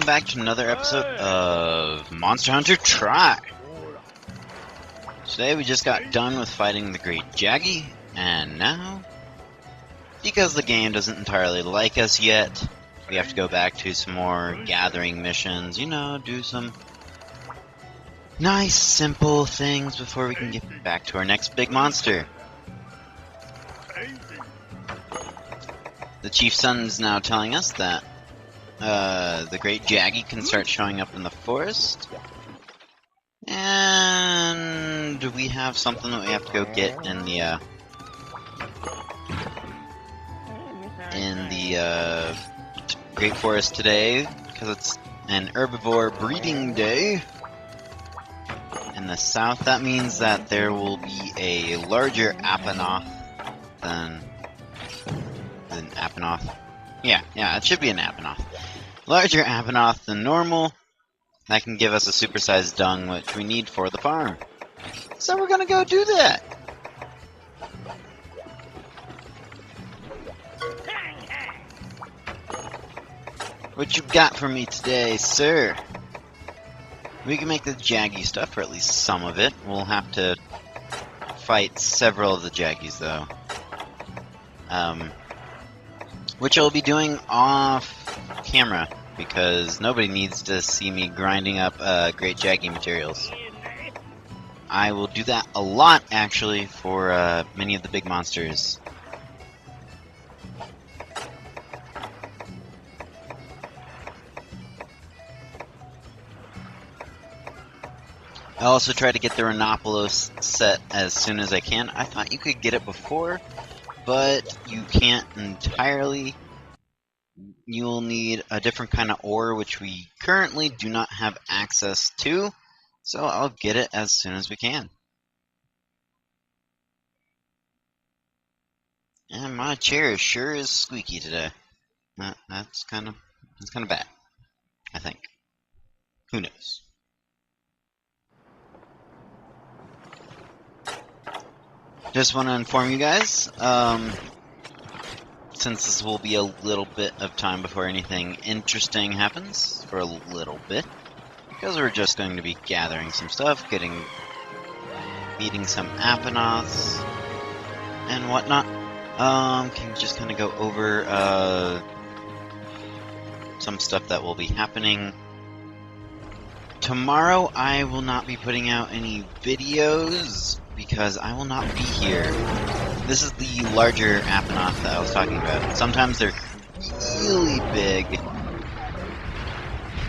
welcome back to another episode of Monster Hunter Try. Today we just got done with fighting the Great Jaggy, and now, because the game doesn't entirely like us yet, we have to go back to some more gathering missions, you know, do some nice, simple things before we can get back to our next big monster. The Chief's Son's now telling us that the Great Jaggy can start showing up in the forest. And we have something that we have to go get in the Great Forest today, because it's an herbivore breeding day. In the south, that means that there will be a larger Apanoth than Apanoth. Yeah, it should be an Apanoth. Larger Apanoth than normal. That can give us a supersized dung, which we need for the farm. So we're gonna go do that. What you got for me today, sir? We can make the Jaggy stuff, or at least some of it. We'll have to fight several of the Jaggies, though. Which I'll be doing off camera, because nobody needs to see me grinding up Great Jaggy materials. I will do that a lot, actually, for many of the big monsters. I also try to get the Rhinopolis set as soon as I can. I thought you could get it before, but you can't entirely. You'll need a different kind of ore, which we currently do not have access to, so I'll get it as soon as we can. And my chair sure is squeaky today. That's kind of bad, I think. Who knows? Just want to inform you guys, since this will be a little bit of time before anything interesting happens, for a little bit, because we're just going to be gathering some stuff, meeting some Apanoths, and whatnot. Can we just kind of go over, some stuff that will be happening. Tomorrow I will not be putting out any videos, because I will not be here. This is the larger Apanoth that I was talking about. Sometimes they're really big,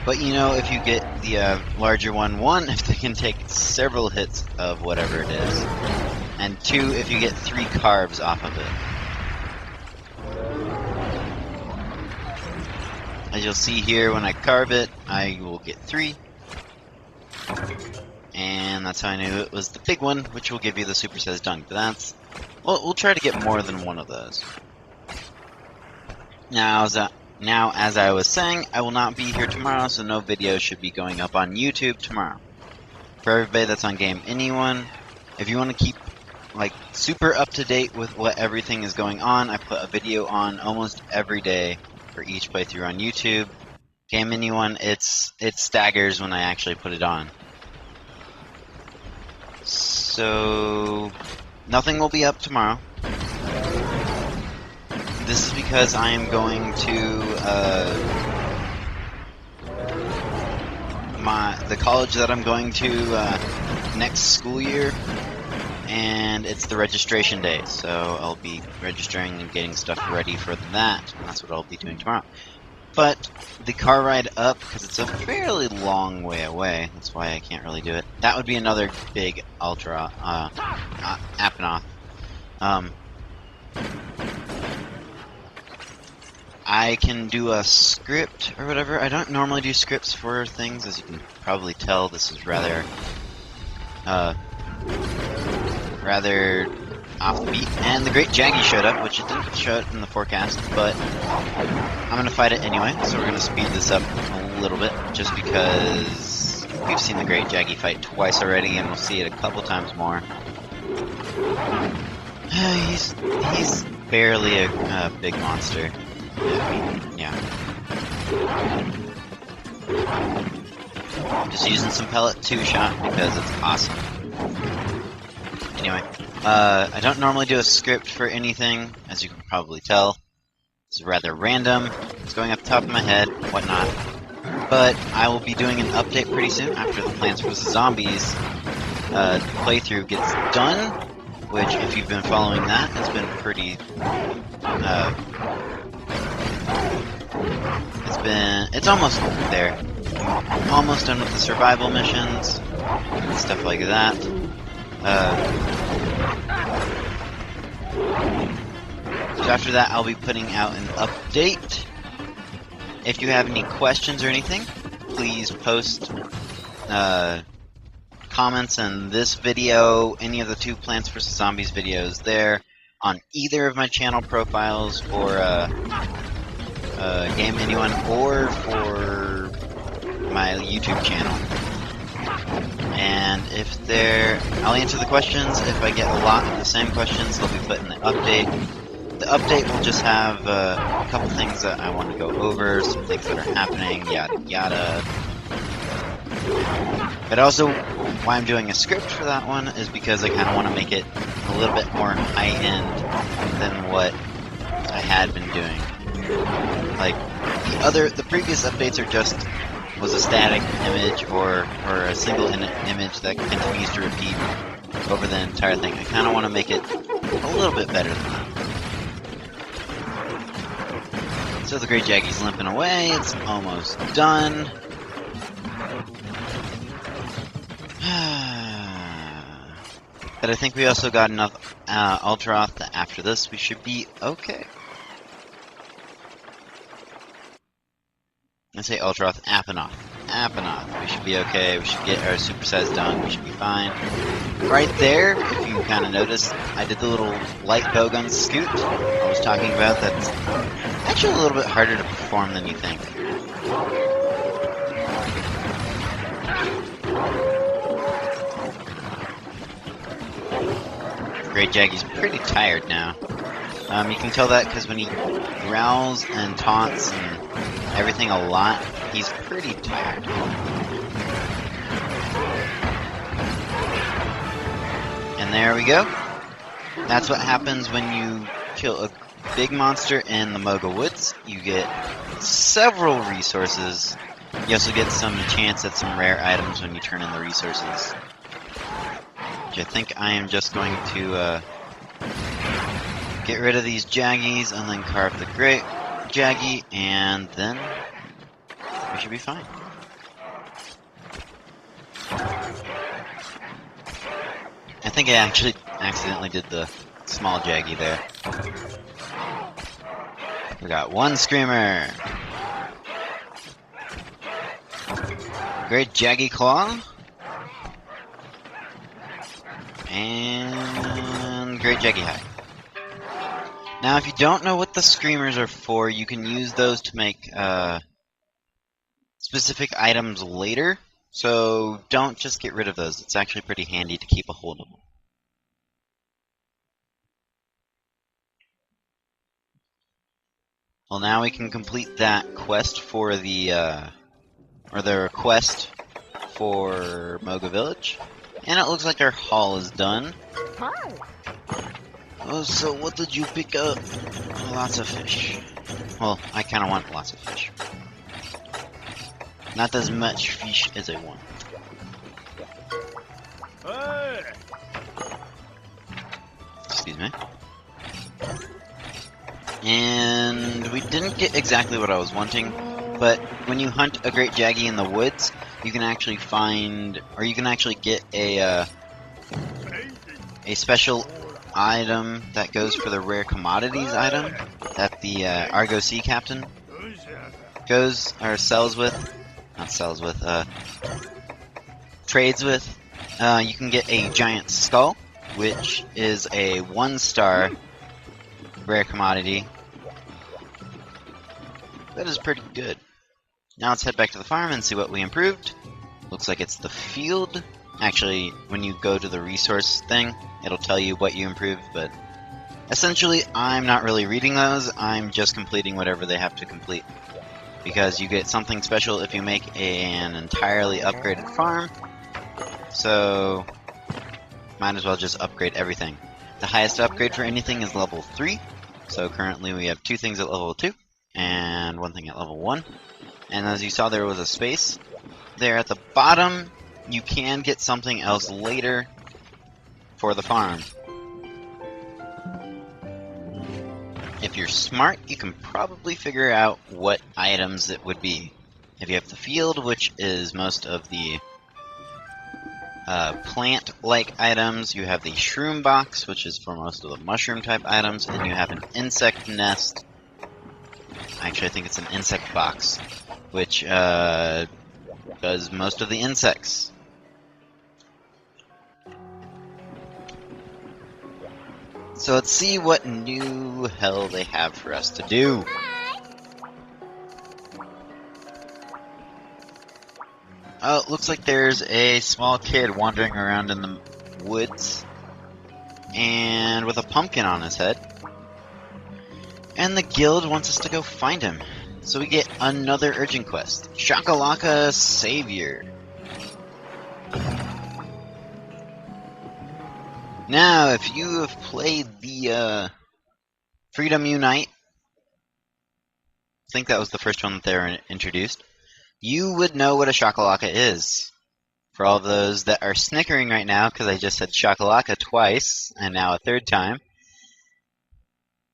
but you know, if you get the larger one, if they can take several hits of whatever it is, and 2, if you get 3 carbs off of it. As you'll see here, when I carve it, I will get 3. And that's how I knew it was the big one, which will give you the supersized dung. But we'll try to get more than one of those. Now, as I was saying, I will not be here tomorrow, so no video should be going up on YouTube tomorrow. For everybody that's on Game Anyone, if you want to keep like super up to date with what everything is going on, I put a video on almost every day for each playthrough on YouTube. Game Anyone, it staggers when I actually put it on. So, nothing will be up tomorrow. This is because I am going to the college that I'm going to next school year, and it's the registration day, so I'll be registering and getting stuff ready for that, and that's what I'll be doing tomorrow. But the car ride up, because it's a fairly long way away, that's why I can't really do it. That would be another big ultra Apanoth. I can do a script or whatever. I don't normally do scripts for things, as you can probably tell. This is rather off the beat. And the Great Jaggy showed up, which it didn't show it in the forecast, but I'm going to fight it anyway, so we're going to speed this up a little bit, just because we've seen the Great Jaggy fight twice already, and we'll see it a couple times more. He's barely a big monster. Yeah. I'm just using some pellet 2-shot because it's awesome. Anyway, I don't normally do a script for anything, as you can probably tell. It's rather random. It's going off the top of my head, whatnot. But I will be doing an update pretty soon after the Plants vs. Zombies playthrough gets done, which, if you've been following that, has been pretty... it's almost there. I'm almost done with the survival missions, and stuff like that. So after that, I'll be putting out an update. If you have any questions or anything, please post comments in this video, any of the 2 Plants vs. Zombies videos there, on either of my channel profiles for Game Anyone or for my YouTube channel. And if I'll answer the questions. If I get a lot of the same questions, they'll be put in the update. The update will just have a couple things that I want to go over, some things that are happening, yada yada. But also, why I'm doing a script for that one is because I kind of want to make it a little bit more high-end than what I had been doing. Like, the previous updates was a static image or a single image that continues to repeat over the entire thing. I kind of want to make it a little bit better than that. So the Great Jaggy's limping away, it's almost done. But I think we also got enough Ultraroth that after this we should be okay. I say Ultraroth, Apanoth. We should be okay, we should get our supersize done, we should be fine. Right there, if you kind of noticed, I did the little light bowgun scoot I was talking about. That's actually a little bit harder to perform than you think. Great Jaggy's pretty tired now. You can tell that because when he growls and taunts and everything a lot, he's pretty tired. And there we go. That's what happens when you kill a big monster in the Moga Woods. You get several resources. You also get some chance at some rare items when you turn in the resources. Which I think I am just going to get rid of these Jaggies and then carve the Great Jaggy, and then we should be fine. I think I actually accidentally did the small Jaggy there. We got one Screamer. Great Jaggy Claw. And Great Jaggy High. Now, if you don't know what the Screamers are for, you can use those to make specific items later. So don't just get rid of those. It's actually pretty handy to keep a hold of them. Well, now we can complete that quest for the request for Moga Village. And it looks like our haul is done. Hi. Oh, so what did you pick up? Lots of fish. Well, I kind of want lots of fish. Not as much fish as I want. Hey. Excuse me. And we didn't get exactly what I was wanting, but when you hunt a Great Jaggy in the woods, you can actually find, or you can actually get a special item that goes for the rare commodities item that the Argo Sea Captain trades with. You can get a giant skull, which is a 1-star rare commodity. That is pretty good. Now let's head back to the farm and see what we improved. Looks like it's the field. Actually, when you go to the resource thing, it'll tell you what you improved, but essentially I'm not really reading those, I'm just completing whatever they have to complete. because you get something special if you make an entirely upgraded farm. So might as well just upgrade everything. The highest upgrade for anything is level 3. So currently we have 2 things at level 2 and 1 thing at level 1. And as you saw, there was a space there at the bottom. You can get something else later for the farm. If you're smart, you can probably figure out what items it would be. If you have the field, which is most of the plant-like items, you have the shroom box, which is for most of the mushroom-type items, and you have an insect nest. Actually, I think it's an insect box, which does most of the insects. So let's see what new hell they have for us to do. Oh, it looks like there's a small kid wandering around in the woods and with a pumpkin on his head. And the guild wants us to go find him. So we get another urgent quest. Shakalaka Savior. Now, if you have played the Freedom Unite, I think that was the first one that they were introduced, you would know what a Shakalaka is. For all those that are snickering right now, because I just said Shakalaka twice, and now a third time,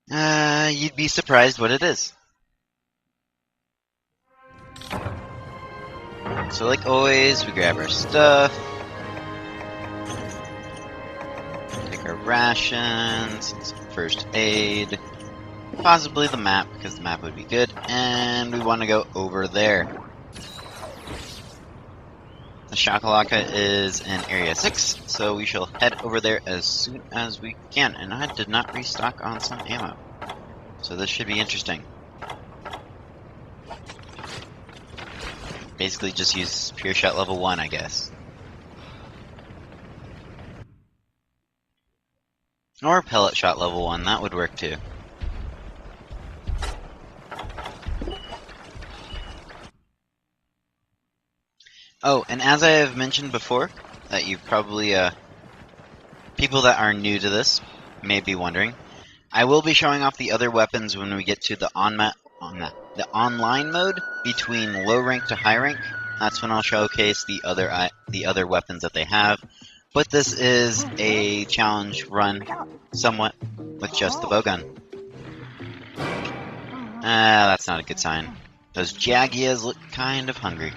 you'd be surprised what it is. So like always, we grab our stuff, take our rations, some first aid, possibly the map, because the map would be good, and we want to go over there. The Shakalaka is in Area 6, so we shall head over there as soon as we can. And I did not restock on some ammo, so this should be interesting. Basically just use Pure Shot level 1, I guess. Or Pellet Shot level 1, that would work too. Oh, and as I have mentioned before, that you've probably, people that are new to this may be wondering, I will be showing off the other weapons when we get to the online mode between low rank to high rank. That's when I'll showcase the other weapons that they have. But this is a challenge run, somewhat, with just the bowgun. That's not a good sign. Those Jagias look kind of hungry.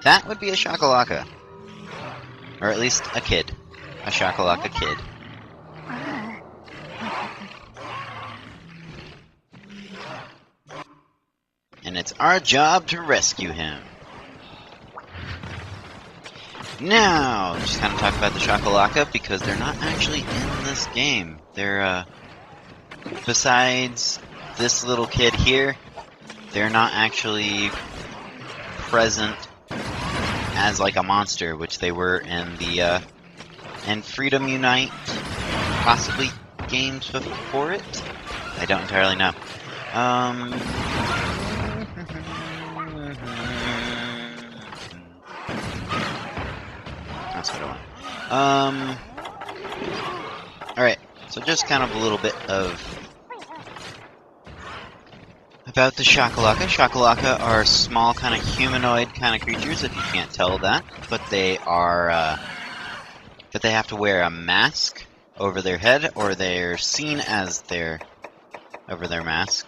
That would be a Shakalaka. Or at least a kid. A Shakalaka kid. And it's our job to rescue him. Now, just kind of talk about the Shakalaka, because they're not actually in this game. They're, besides this little kid here, they're not actually present as like a monster, which they were in the in Freedom Unite, possibly games before it. I don't entirely know. That's what I want. Alright, so just kind of a little bit of about the Shakalaka. Shakalaka are small, kind of humanoid kind of creatures, if you can't tell that. But they are, but they have to wear a mask over their head, or they're seen as over their mask.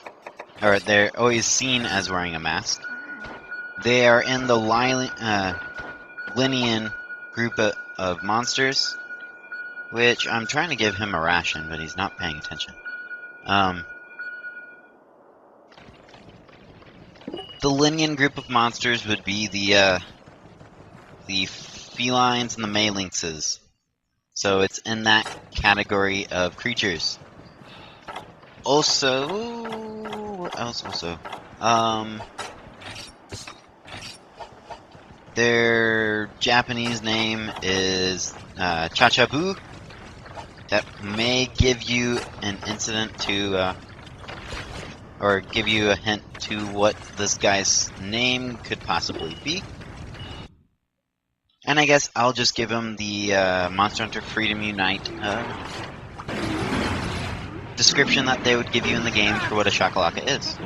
Or they're always seen as wearing a mask. They are in the Linian group of monsters, which I'm trying to give him a ration, but he's not paying attention. The Linian group of monsters would be the felines and the Malinxes. So it's in that category of creatures. Also, what else also? Their Japanese name is Chachabu. That may give you an incident to or give you a hint to what this guy's name could possibly be. And I guess I'll just give him the Monster Hunter Freedom Unite description that they would give you in the game for what a Shakalaka is.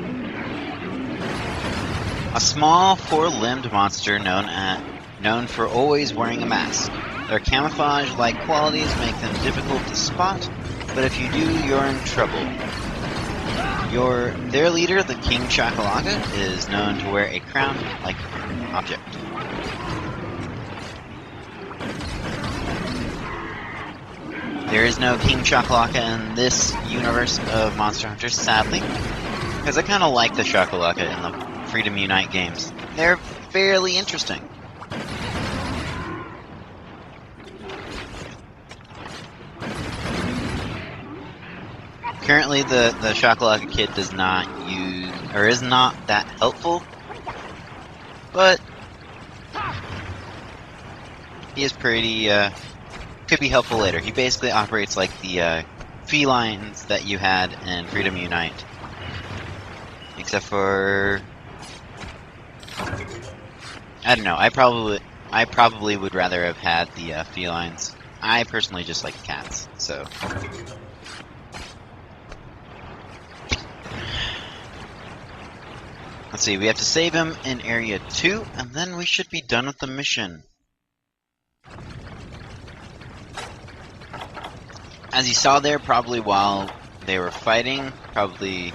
A small, four-limbed monster known for always wearing a mask. Their camouflage-like qualities make them difficult to spot, but if you do, you're in trouble. Their leader, the King Shakalaka, is known to wear a crown-like object. There is no King Shakalaka in this universe of Monster Hunter, sadly, because I kind of like the Shakalaka in the Freedom Unite games. They're fairly interesting. Currently, the Shakalaka Kid does not use, or is not that helpful, but he is pretty, could be helpful later. He basically operates like the felines that you had in Freedom Unite. Except for, I don't know, I probably would rather have had the felines. I personally just like cats, so. Let's see, we have to save him in Area 2, and then we should be done with the mission. As you saw there, probably while they were fighting, probably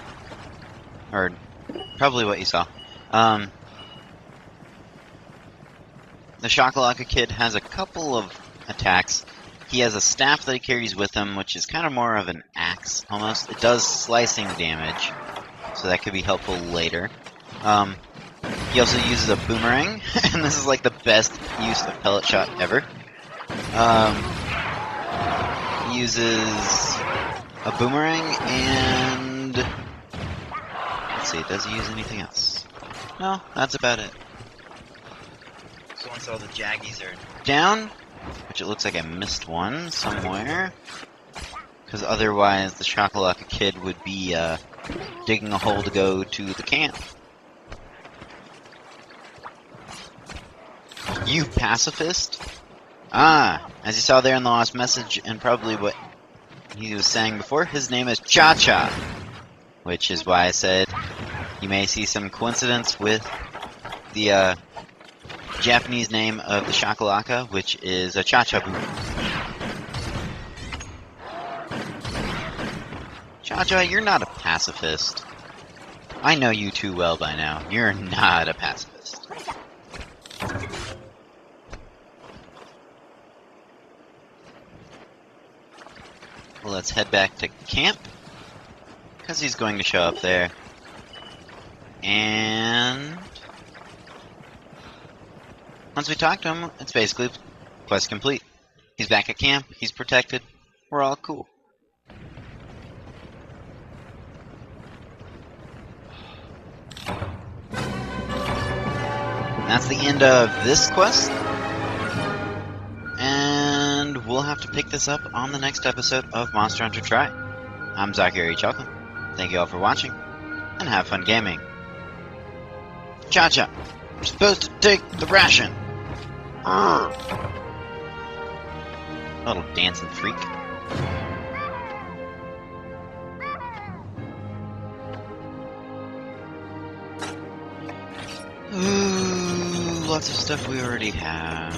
what you saw. The Shakalaka Kid has a couple of attacks. He has a staff that he carries with him, which is kind of more of an axe, almost. It does slicing damage, so that could be helpful later. He also uses a boomerang, and this is like the best use of pellet shot ever. He uses a boomerang and... let's see, does he use anything else? No, that's about it. So once all the Jaggies are down, which it looks like I missed one somewhere, because otherwise the Shakalaka Kid would be digging a hole to go to the camp. You pacifist? Ah, as you saw there in the last message, and probably what he was saying before, his name is Cha-Cha, which is why I said you may see some coincidence with the Japanese name of the Shakalaka, which is a Cha-Cha-Boo. Cha-Cha, you're not a pacifist. I know you too well by now. You're not a pacifist. Well, let's head back to camp, because he's going to show up there. And once we talk to him, it's basically quest complete. He's back at camp, he's protected, we're all cool. And that's the end of this quest. And we'll have to pick this up on the next episode of Monster Hunter Tri. I'm Zachary Chuckle. Thank you all for watching, and have fun gaming. Cha-Cha, you're supposed to take the ration. Little dancing freak. Ooh, lots of stuff we already have.